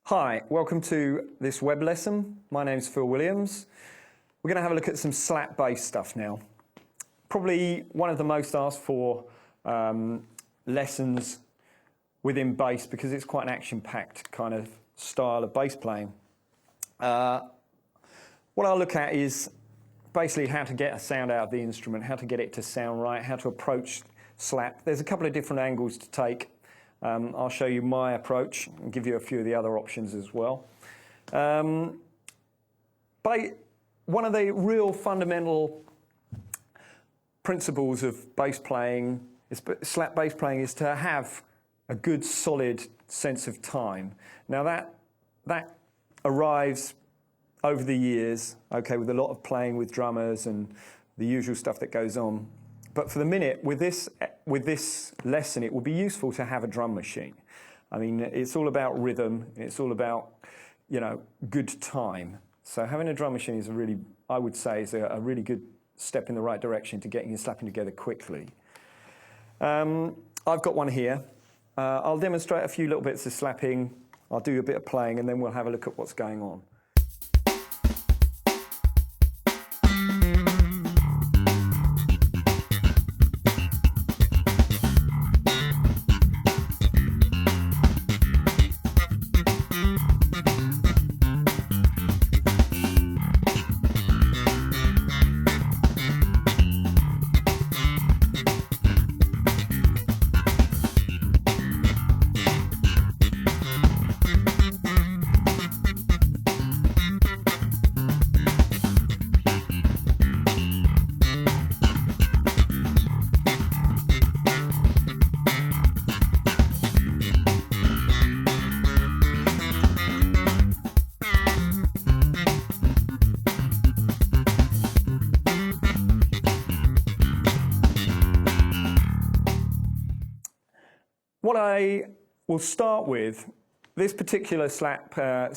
Hi, welcome to this web lesson. My name's Phil Williams. We're going to have a look at some slap bass stuff now. Probably one of the most asked for lessons within bass because it's quite an action-packed kind of style of bass playing. What I'll look at is basically how to get a sound out of the instrument, how to get it to sound right, how to approach slap. There's a couple of different angles to take. I'll show you my approach and give you a few of the other options as well. But one of the real fundamental principles of bass playing, slap bass playing, is to have a good solid sense of time. Now that arrives over the years, okay, with a lot of playing with drummers and the usual stuff that goes on. But for the minute, with this lesson, it would be useful to have a drum machine. I mean, it's all about rhythm. It's all about, good time. So having a drum machine is I would say, is a really good step in the right direction to getting you slapping together quickly. I've got one here. I'll demonstrate a few little bits of slapping. I'll do a bit of playing, and then we'll have a look at what's going on. What I will start with, this particular bit of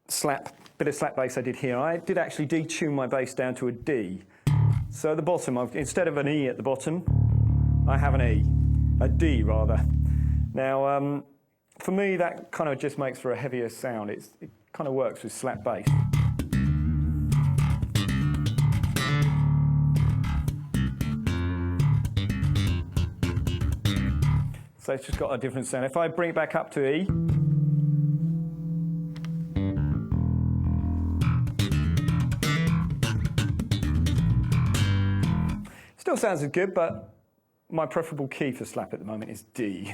slap bass I did here, I did actually detune my bass down to a D. So at the bottom, instead of an E at the bottom, I have an E, a D rather. Now, for me, that kind of just makes for a heavier sound. It kind of works with slap bass. So it's just got a different sound. If I bring it back up to E, still sounds as good, but my preferable key for slap at the moment is D.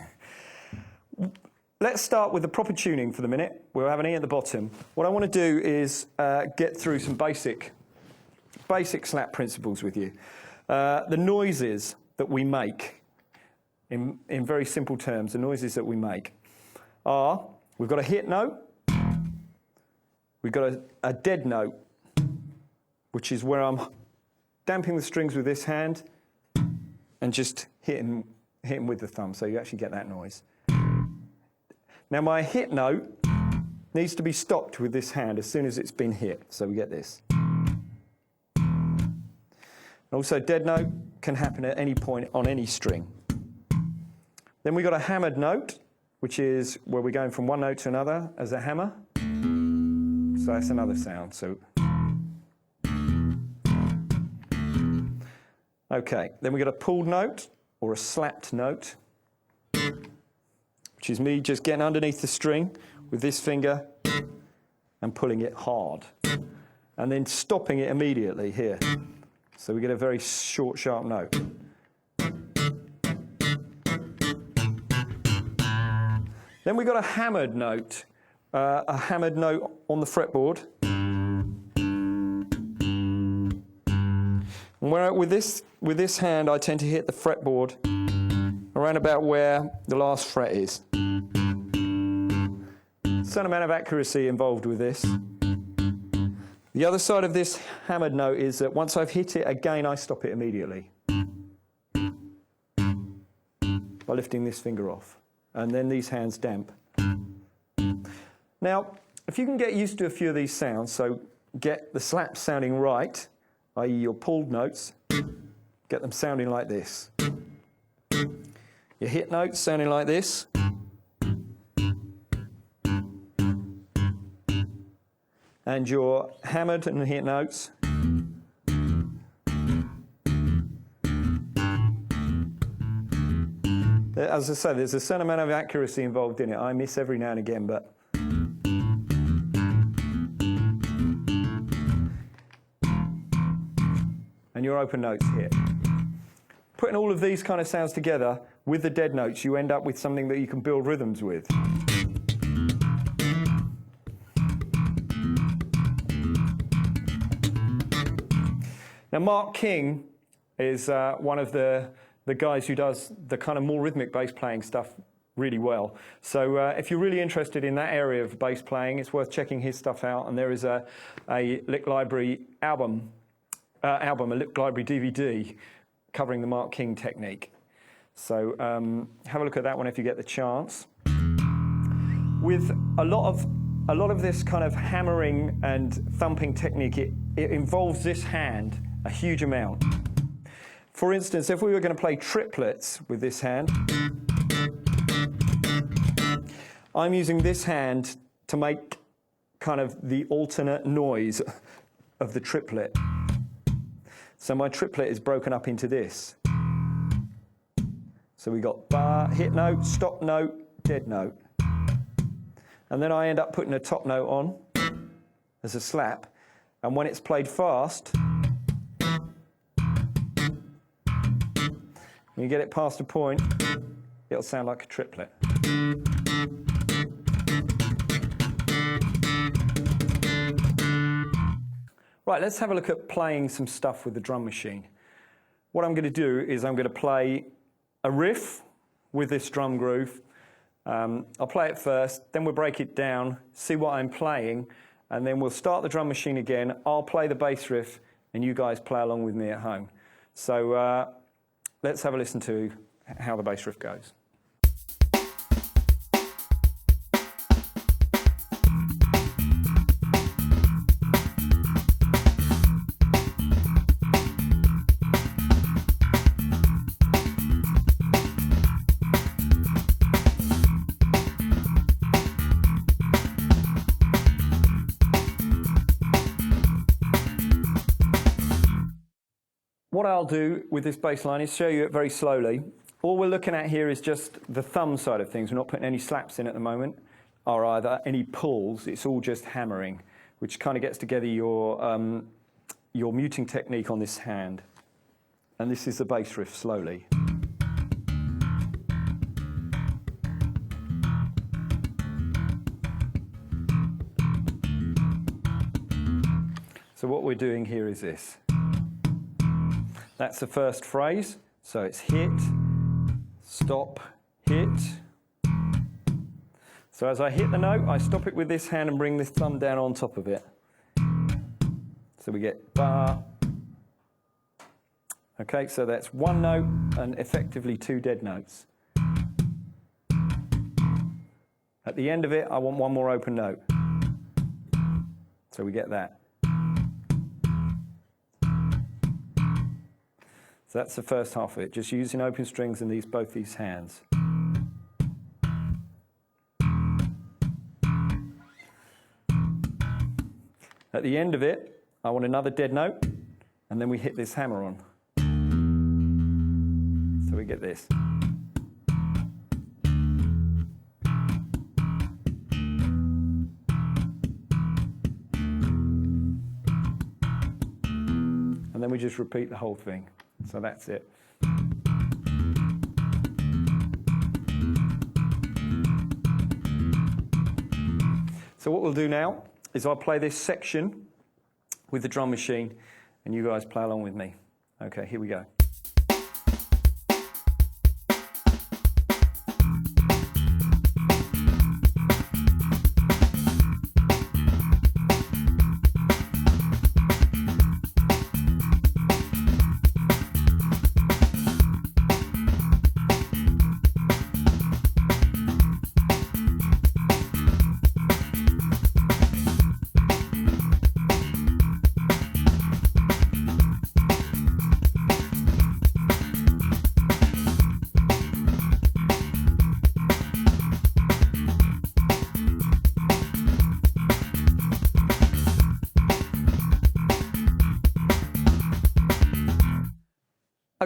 Let's start with the proper tuning for the minute. We'll have an E at the bottom. What I want to do is get through some basic slap principles with you. The noises that we make, in very simple terms, the noises that we make are, we've got a hit note, we've got a dead note, which is where I'm damping the strings with this hand and just hitting with the thumb, so you actually get that noise. Now my hit note needs to be stopped with this hand as soon as it's been hit, so we get this. Also, dead note can happen at any point on any string. Then we've got a hammered note, which is where we're going from one note to another as a hammer. So that's another sound. So, okay, then we've got a pulled note or a slapped note, which is me just getting underneath the string with this finger and pulling it hard, and then stopping it immediately here. So we get a very short, sharp note. Then we've got a hammered note on the fretboard. And where with this hand, I tend to hit the fretboard around about where the last fret is. Certain amount of accuracy involved with this. The other side of this hammered note is that once I've hit it again, I stop it immediately by lifting this finger off. And then these hands damp. Now, if you can get used to a few of these sounds, so get the slaps sounding right, i.e. your pulled notes, get them sounding like this. Your hit notes sounding like this. and you're hammered and hit notes. As I say, there's a certain amount of accuracy involved in it. I miss every now and again, but... And your open notes hit. Putting all of these kind of sounds together with the dead notes, you end up with something that you can build rhythms with. Now, Mark King is one of the guys who does the kind of more rhythmic bass playing stuff really well. So if you're really interested in that area of bass playing, it's worth checking his stuff out. And there is a Lick Library album, a Lick Library DVD covering the Mark King technique. So have a look at that one if you get the chance. With a lot of this kind of hammering and thumping technique, it involves this hand a huge amount. For instance, if we were going to play triplets with this hand, I'm using this hand to make kind of the alternate noise of the triplet. So my triplet is broken up into this. So we got bar, hit note, stop note, dead note. And then I end up putting a top note on as a slap. And when it's played fast, when you get it past a point, it'll sound like a triplet. Right, let's have a look at playing some stuff with the drum machine. What I'm going to do is I'm going to play a riff with this drum groove. I'll play it first, then we'll break it down, see what I'm playing, and then we'll start the drum machine again. I'll play the bass riff, and you guys play along with me at home. So let's have a listen to how the bass riff goes. What I'll do with this bass line is show you it very slowly. All we're looking at here is just the thumb side of things. We're not putting any slaps in at the moment, or either any pulls. It's all just hammering, which kind of gets together your muting technique on this hand. And this is the bass riff slowly. So what we're doing here is this. That's the first phrase, so it's hit, stop, hit. So as I hit the note, I stop it with this hand and bring this thumb down on top of it. So we get bar. Okay, so that's one note and effectively two dead notes. At the end of it, I want one more open note. So we get that. So that's the first half of it, just using open strings and both these hands. At the end of it, I want another dead note, and then we hit this hammer on. So we get this. And then we just repeat the whole thing. So that's it. So what we'll do now is I'll play this section with the drum machine and you guys play along with me. Okay, here we go.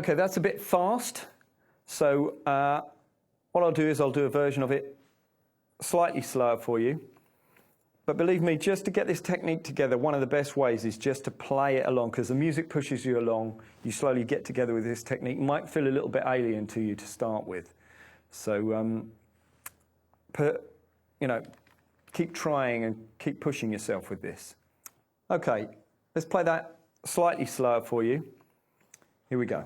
Okay, that's a bit fast. So what I'll do is I'll do a version of it slightly slower for you. But believe me, just to get this technique together, one of the best ways is just to play it along, because the music pushes you along. You slowly get together with this technique. It might feel a little bit alien to you to start with. So, keep trying and keep pushing yourself with this. Okay, let's play that slightly slower for you. Here we go.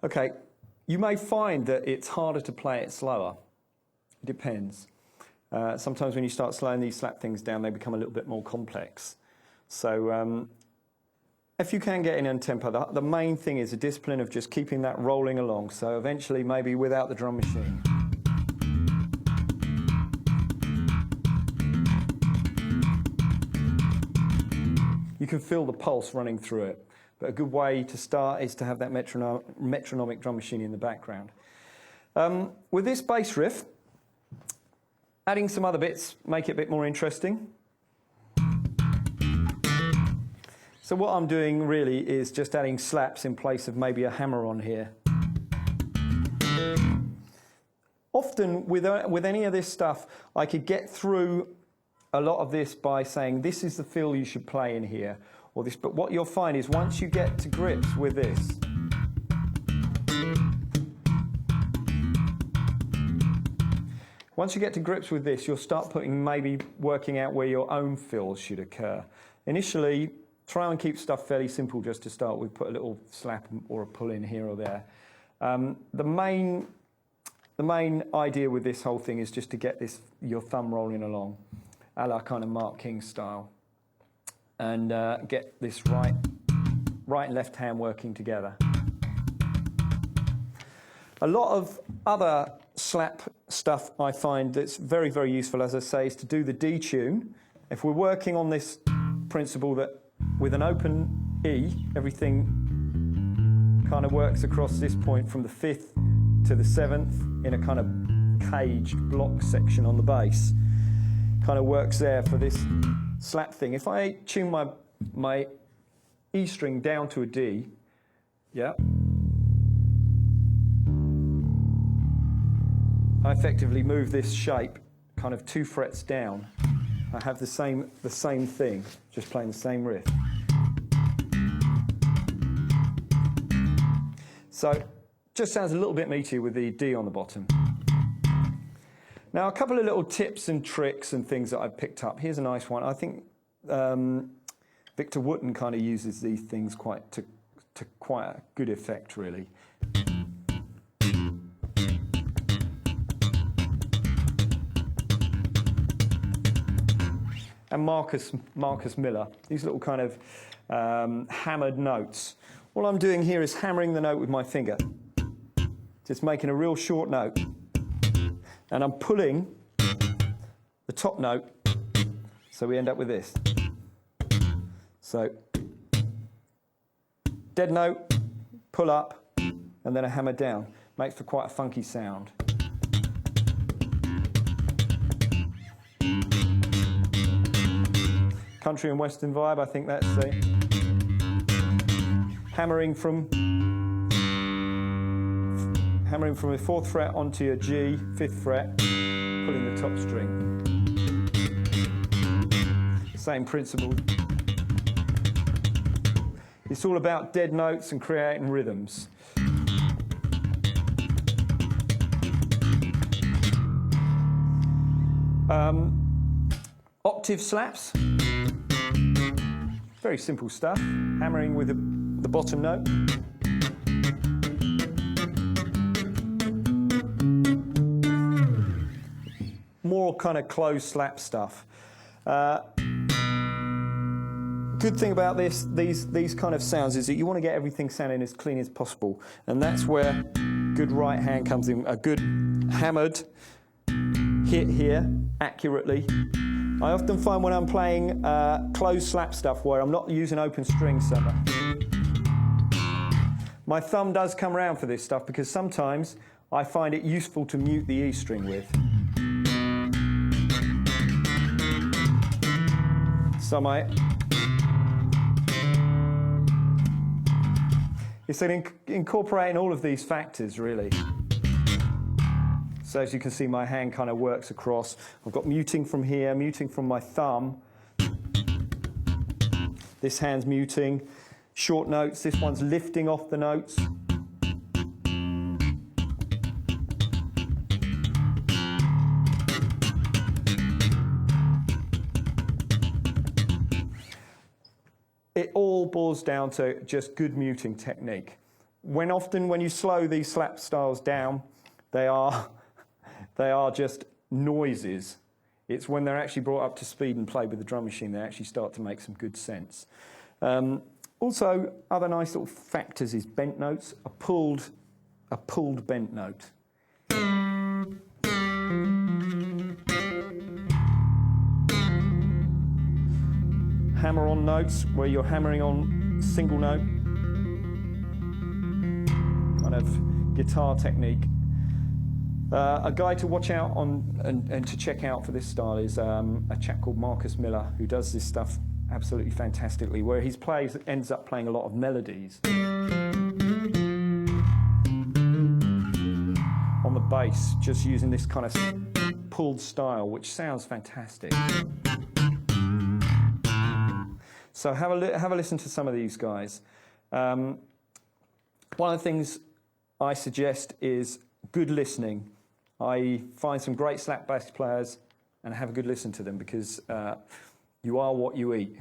Okay, you may find that it's harder to play it slower. It depends. Sometimes when you start slowing these slap things down, they become a little bit more complex. So if you can get in on tempo, the main thing is a discipline of just keeping that rolling along. So eventually, maybe without the drum machine. You can feel the pulse running through it. But a good way to start is to have that metronomic drum machine in the background. With this bass riff, adding some other bits make it a bit more interesting. So what I'm doing really is just adding slaps in place of maybe a hammer on here. Often with any of this stuff, I could get through a lot of this by saying, this is the feel you should play in here. Or this, but what you'll find is once you get to grips with this, you'll start maybe working out where your own fills should occur. Initially, try and keep stuff fairly simple just to start with. Put a little slap or a pull in here or there. The main idea with this whole thing is just to get your thumb rolling along, a la kind of Mark King style. And get this right and left hand working together. A lot of other slap stuff I find that's very, very useful, as I say, is to do the detune. If we're working on this principle that with an open E, everything kind of works across this point from the 5th to the 7th in a kind of caged block section on the bass. Kind of works there for this slap thing. If I tune my E string down to a D, yeah, I effectively move this shape kind of 2 frets down. I have the same thing, just playing the same riff. So just sounds a little bit meatier with the D on the bottom. Now, a couple of little tips and tricks and things that I've picked up. Here's a nice one. I think Victor Wooten kind of uses these things to quite a good effect, really. And Marcus Miller, these little kind of hammered notes. All I'm doing here is hammering the note with my finger, just making a real short note. And I'm pulling the top note, so we end up with this. So, dead note, pull up, and then a hammer down. Makes for quite a funky sound. Country and Western vibe, I think that's it. Hammering from the 4th fret onto your G, 5th fret, pulling the top string. Same principle. It's all about dead notes and creating rhythms. Octave slaps. Very simple stuff. Hammering with the bottom note. more kind of closed slap stuff. Good thing about these kind of sounds is that you want to get everything sounding as clean as possible, and that's where good right hand comes in. A good hammered hit here accurately. I often find when I'm playing closed slap stuff where I'm not using open strings so much, my thumb does come around for this stuff because sometimes I find it useful to mute the E string with. So it's incorporating all of these factors, really. So as you can see, my hand kind of works across. I've got muting from here, muting from my thumb. This hand's muting. Short notes, this one's lifting off the notes. It all boils down to just good muting technique. When you slow these slap styles down, they are just noises. It's when they're actually brought up to speed and played with the drum machine, they actually start to make some good sense. Also, other nice little factors is bent notes, a pulled bent note. Hammer-on notes, where you're hammering on single note. Kind of guitar technique. A guy to watch out on and to check out for this style is a chap called Marcus Miller, who does this stuff absolutely fantastically, where he ends up playing a lot of melodies on the bass, just using this kind of pulled style, which sounds fantastic. So have a listen to some of these guys. One of the things I suggest is good listening. I find some great slap bass players and have a good listen to them, because you are what you eat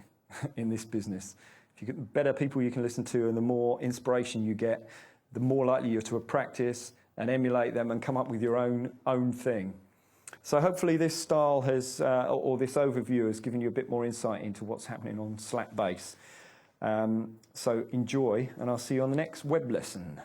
in this business. If you get better people you can listen to, and the more inspiration you get, the more likely you're to practice and emulate them and come up with your own thing. So hopefully this style has, or this overview has given you a bit more insight into what's happening on slap bass. So enjoy, and I'll see you on the next web lesson.